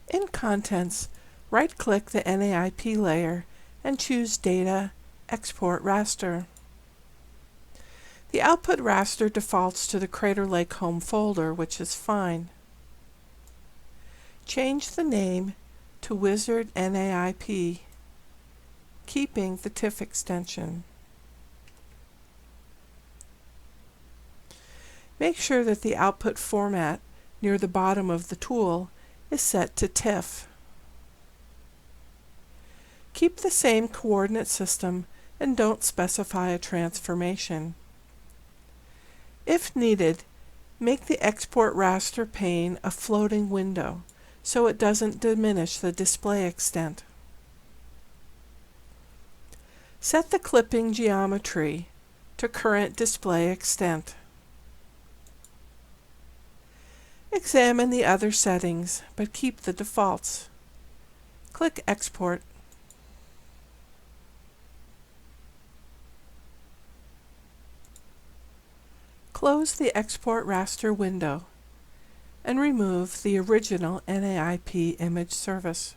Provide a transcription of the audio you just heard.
In Contents, right-click the NAIP layer and choose Data, Export Raster. The output raster defaults to the Crater Lake Home folder, which is fine. Change the name to Wizard NAIP, keeping the TIFF extension. Make sure that the output format near the bottom of the tool is set to TIFF. Keep the same coordinate system and don't specify a transformation. If needed, make the Export Raster pane a floating window so it doesn't diminish the display extent. Set the clipping geometry to current display extent. Examine the other settings, but keep the defaults. Click Export. Close the Export Raster window and remove the original NAIP image service.